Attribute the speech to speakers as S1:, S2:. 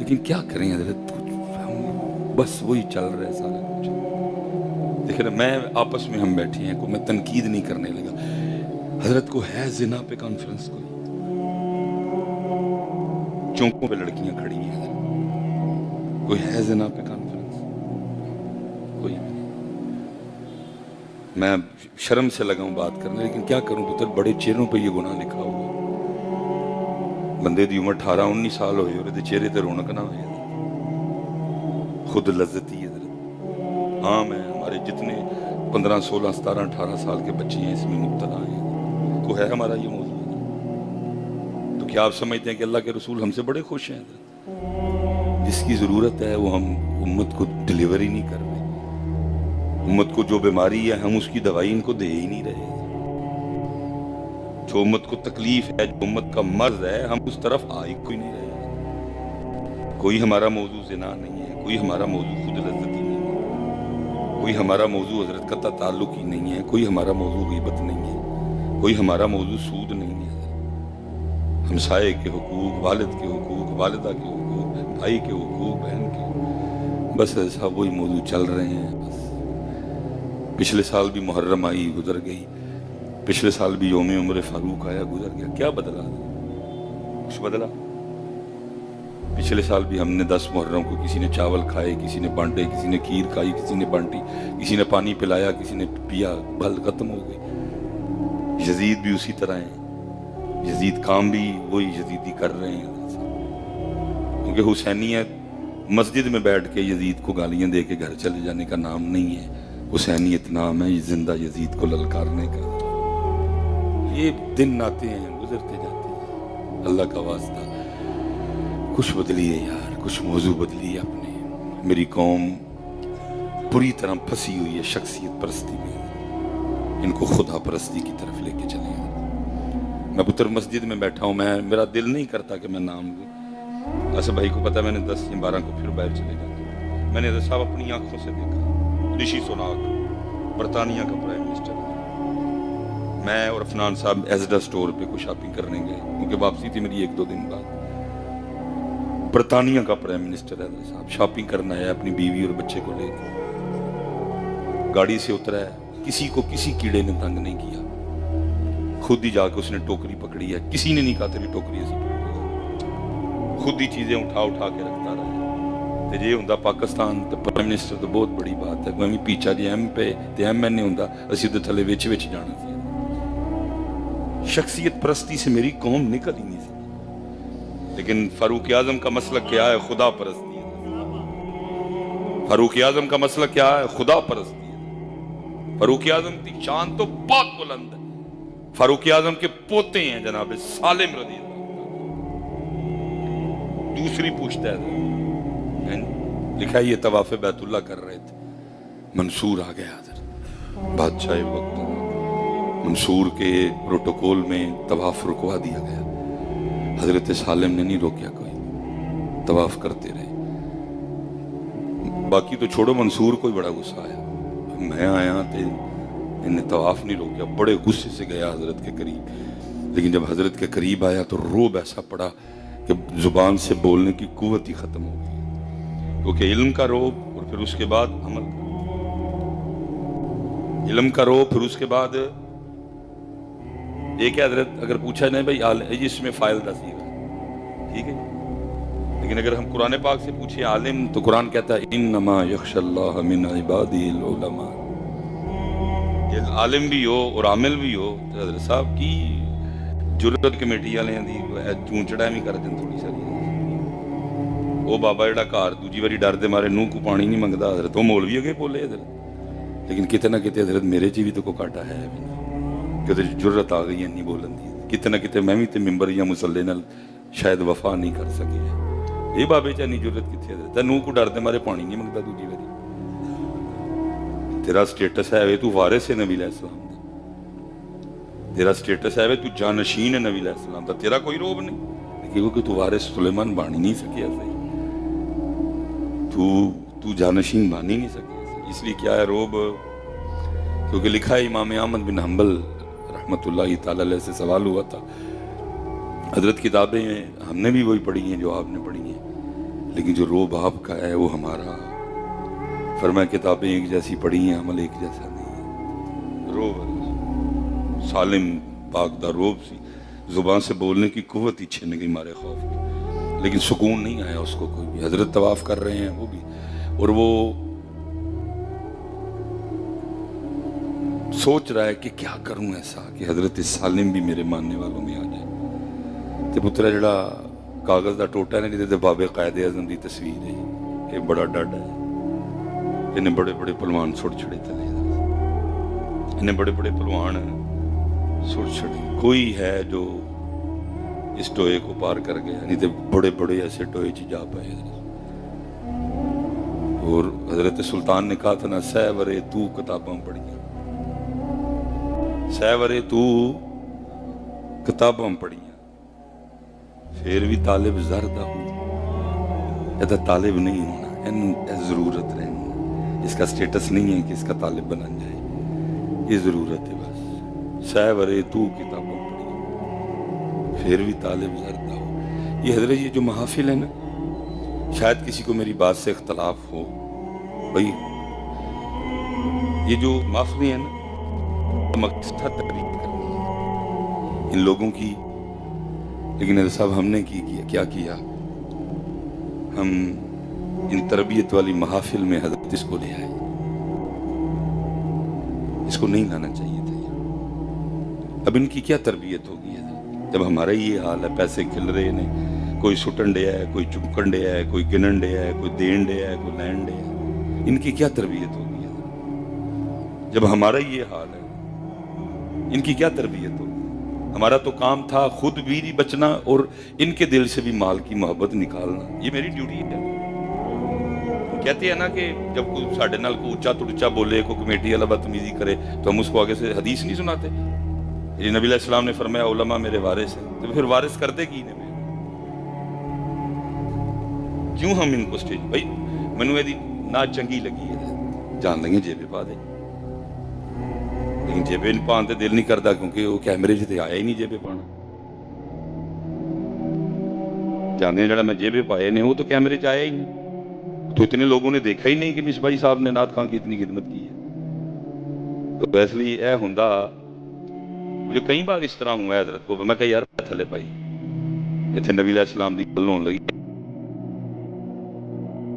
S1: لیکن کیا کریں حضرت، ہم بس وہی چل رہا ہے سارا کچھ. دیکھیں نا، میں آپس میں ہم بیٹھے ہیں، کوئی میں تنقید نہیں کرنے لگا. حضرت کو ہے زنا پہ کانفرنس، کوئی چونکوں پہ لڑکیاں کھڑی ہیں حضرت، کوئی ہے زنا پہ کانفرنس؟ کوئی نہیں. میں شرم سے لگا ہوں بات کرنے، لیکن کیا کروں پتر، بڑے چہروں پہ یہ گناہ لکھا ہوا ہے. بندے دی عمر 18-19 سال ہوئے اور دے چہرے تے رونق نہ ہوئے. خود لذتی حضرت. ہاں میں ہمارے جتنے 15 16 17 18 سال کے بچے ہیں اس میں مبتلا ہیں. تو ہے ہمارا یہ موضوع. تو کیا آپ سمجھتے ہیں کہ اللہ کے رسول ہم سے بڑے خوش ہیں حضرت؟ جس کی ضرورت ہے وہ ہم امت کو ڈلیور ہی نہیں کر رہے. امت کو جو بیماری ہے ہم اس کی دوائی ان کو دے ہی نہیں رہے. جو امت کو تکلیف ہے، جو امت کا مرض ہے، ہم اس طرف آ ہی کوئی نہیں رہے. کوئی ہمارا موضوع زنا نہیں ہے، کوئی ہمارا موضوع خود لذتی نہیں ہے، کوئی ہمارا موضوع حضرت قطع تعلق ہی نہیں ہے، کوئی ہمارا موضوع غیبت نہیں ہے، کوئی ہمارا موضوع سود نہیں ہے. ہمسائے کے حقوق، والد کے حقوق، والدہ کے حقوق، بھائی کے حقوق، بہن کے، بس ایسا وہی موضوع چل رہے ہیں. بس پچھلے سال بھی محرم آئی گزر گئی، پچھلے سال بھی یوم عمر فاروق آیا گزر گیا. کیا بدلا؟ کچھ بدلا؟ پچھلے سال بھی ہم نے 10 محرم کو کسی نے چاول کھائے، کسی نے بانٹے، کسی نے کھیر کھائی، کسی نے بانٹی، کسی نے پانی پلایا، کسی نے پیا، بھل ختم ہو گئی. یزید بھی اسی طرح ہیں، یزید کام بھی وہی یزیدی کر رہے ہیں. کیونکہ حسینیت مسجد میں بیٹھ کے یزید کو گالیاں دے کے گھر چلے جانے کا نام نہیں ہے. حسینیت نام ہے زندہ یزید کو للکارنے کا. یہ دن آتے ہیں گزرتے جاتے ہیں. اللہ کا واسطہ کچھ بدلیے یار، کچھ موضوع بدلیے اپنے. میری قوم پوری طرح پھنسی ہوئی ہے شخصیت پرستی میں. ان کو خدا پرستی کی طرف لے کے چلیں. میں پتر مسجد میں بیٹھا ہوں، میرا دل نہیں کرتا کہ میں نام لوں. ایسے بھائی کو پتا میں نے 10 یا 12 کو پھر باہر چلے جاتا. میں نے حضرت صاحب اپنی آنکھوں سے دیکھا، رشی سوناک برطانیہ کا پرائم منسٹر. میں اور افنان صاحب ایزڈا سٹور پہ کوئی شاپنگ کرنے گئے، کیونکہ واپسی تھی میری 1-2 دن بعد. برطانیہ کا پرائم منسٹر حضرت صاحب شاپنگ کرنا ہے اپنی بیوی اور بچے کو لے کے. گاڑی سے اترا ہے، کسی کو کسی کیڑے نے تنگ نہیں کیا. خود ہی جا کے اس نے ٹوکری پکڑی ہے، کسی نے نہیں کہا تیری ٹوکری ایسی پکڑی. خود ہی چیزیں اٹھا کے رکھتا رہا. تے یہ ہوندا پاکستان تے پرائم منسٹر تو بہت بڑی بات ہے. کوئی پیچھا جی ایم پہ تے ایم این اے ہوندا، اسی تے تھلے وچ جانا سی. شخصیت پرستی سے میری قوم نکل ہی نہیں سکتی. لیکن فاروق اعظم کا مسلک کیا ہے؟ خدا پرستی ہے. فاروق اعظم کا مسلک کیا ہے؟ خدا پرستی ہے. فاروق اعظم کی شان تو بہت بلند ہے. فاروق اعظم کے پوتے ہیں جناب سالم رضی اللہ. دوسری پوچھتا ہے، لکھا ہے یہ طواف بیت اللہ کر رہے تھے، منصور آ گیا حضرت بادشاہ وقت. منصور کے پروٹوکول میں طواف رکوا دیا گیا. حضرت سالم نے نہیں روکیا، کوئی طواف کرتے رہے. باقی تو چھوڑو، منصور کوئی بڑا غصہ آیا. میں آیا تے انہیں طواف نہیں روکیا، بڑے غصے سے گیا حضرت کے قریب. لیکن جب حضرت کے قریب آیا تو روب ایسا پڑا کہ زبان سے بولنے کی قوت ہی ختم ہو گئی. کیونکہ علم کا روب اور پھر اس کے بعد عمل کا. علم کا روب پھر اس کے بعد ایک ہے حضرت. اگر پوچھا نہیں بھائی اس میں فائل دا سی گا، ٹھیک ہے، لیکن اگر ہم قرآن پاک سے پوچھیں عالم، تو قرآن کہتا ہے انما یخشی اللہ من عبادہ العلماء. یہ عالم بھی ہو اور عامل بھی ہو تو حضرت صاحب کی جرت کمیٹی والے دی چونچڑا بھی کر دیں تھوڑی ساری. وہ بابا جڑا گھر دوجی واری ڈر دے مارے نوہ کو پانی نہیں منگتا حضرت، وہ مولوی اگے بولے حضرت. لیکن کتے نہ کتے حضرت میرے چی بھی تو کوئی کاٹا ہے بھی نہیں کہ جرت آ گئی ہے نہیں بولن دی. کتے نہ کتے میں بھی تے ممبر یا مسلے نال شاید وفا نہیں کر سکے. یہ بابے چا نہیں جرت کتنے حضرت؟ نوہ کو ڈر دے مارے پانی نہیں منگتا دوجی واری. تیرا سٹیٹس ہے تو وارث ہے نبی علیہ السلام دا. تیرا سٹیٹس ہے تو جانشین ہے نبی علیہ السلام دا. تیرا کوئی روب نہیں کیونکہ تو وارث سلیمان بانی نہیں سکیا صحیح. تو جانشین بانی نہیں سکیا. اس لیے کیا ہے روب؟ کیونکہ لکھا ہے امام احمد بن حنبل رحمۃ اللہ تعالی علیہ سے سوال ہوا تھا. حضرت کتابیں ہم نے بھی وہی پڑھی ہیں جو آپ نے پڑھی ہیں، لیکن جو روب آپ کا ہے وہ ہمارا. فرمایا کتابیں ایک جیسی پڑھی ہیں، عمل ایک جیسا نہیں ہے. روب سالم پاک دا روب سی، زبان سے بولنے کی قوت ہی چھن گئی مارے خوف کی، لیکن سکون نہیں آیا اس کو کوئی بھی. حضرت طواف کر رہے ہیں وہ بھی، اور وہ سوچ رہا ہے کہ کیا کروں ایسا کہ حضرت سالم بھی میرے ماننے والوں میں آ جائے. تے پترا جڑا کاغذ دا ٹوٹا ہے نا جہدے تے بابے قائد اعظم دی تصویر ہے، یہ بڑا ڈڈ ہے. انہیں بڑے بڑے پلوان سڑ چھڑے تلے، انہیں بڑے بڑے پلوان سڑ چھڑے. کوئی ہے جو اس ٹوئے کو پار کر گیا، نہیں تے بڑے بڑے ایسے ٹوئے چی جا پائے. اور حضرت سلطان نے کہا تھا نا، سیورے تو کتاباں پڑھیاں، سیورے تو کتاباں پڑھیاں، پھر بھی طالب زردہ ہوں. یہ طالب نہیں ہونا، یہ ضرورت رہنی، اس کا سٹیٹس نہیں ہے کہ اس کا طالب بنا جائے، یہ ضرورت ہے بس. سیورے تو کتاباں پڑھیاں، پھر بھی طالب زردہ ہو. یہ حضرت یہ جو محافل ہے نا، شاید کسی کو میری بات سے اختلاف ہو بھائی، یہ جو محافلیں ہیں نا مقصد تربیت کرنی ہے ان لوگوں کی. لیکن حضرت صاحب ہم نے کیا کیا، ہم ان تربیت والی محافل میں حضرت اس کو لے آئے. اس کو نہیں لانا چاہیے تھا. اب ان کی کیا تربیت ہوگی جب ہمارا یہ حال ہے؟ پیسے کھل رہے ہیں، کوئی سٹن ڈیا ہے، کوئی چمکن ڈیا ہے، کوئی گنن ڈیا ہے، کوئی دین ڈیا ہے، کوئی لین ڈیا ہے. ان کی کیا تربیت ہوگی جب ہمارا یہ حال ہے؟ ان کی کیا تربیت ہوگی؟ ہمارا تو کام تھا خود بھی نہیں بچنا اور ان کے دل سے بھی مال کی محبت نکالنا. یہ میری ڈیوٹی ہے. کہتے ہیں نا کہ جب کوئی ساڑھے نال کو اچھا تو اچھا بولے، کوئی کمیٹی والا بدتمیزی کرے تو ہم اس کو آگے سے حدیث نہیں سناتے. یہ نبی علیہ السلام نے فرمایا علماء میرے وارث ہیں، تو پھر وارث کرتے کی نے کیوں ہم ان کو سٹیج بھائی منو یہ نہ چنگی لگی ہے جان لگے جیبے پا دے، لیکن جیبے پان تے دل نہیں کرتا کیونکہ وہ کیمرے سے آیا ہی نہیں جیبے پانا. جانے جڑا میں جیبے پائے نے وہ تو کیمرے چ آیا ہی نہیں، تو اتنے لوگوں نے دیکھا ہی نہیں کہ مصباحی صاحب نے نعت خان کی اتنی خدمت کی ہے. تو اس لیے اے ہوندا مجھے کئی بار اس طرح ہوا ہے حضرت کو، میں کہا یار تھلے پائی اتنے نبی علیہ السلام دی گل ہون لگی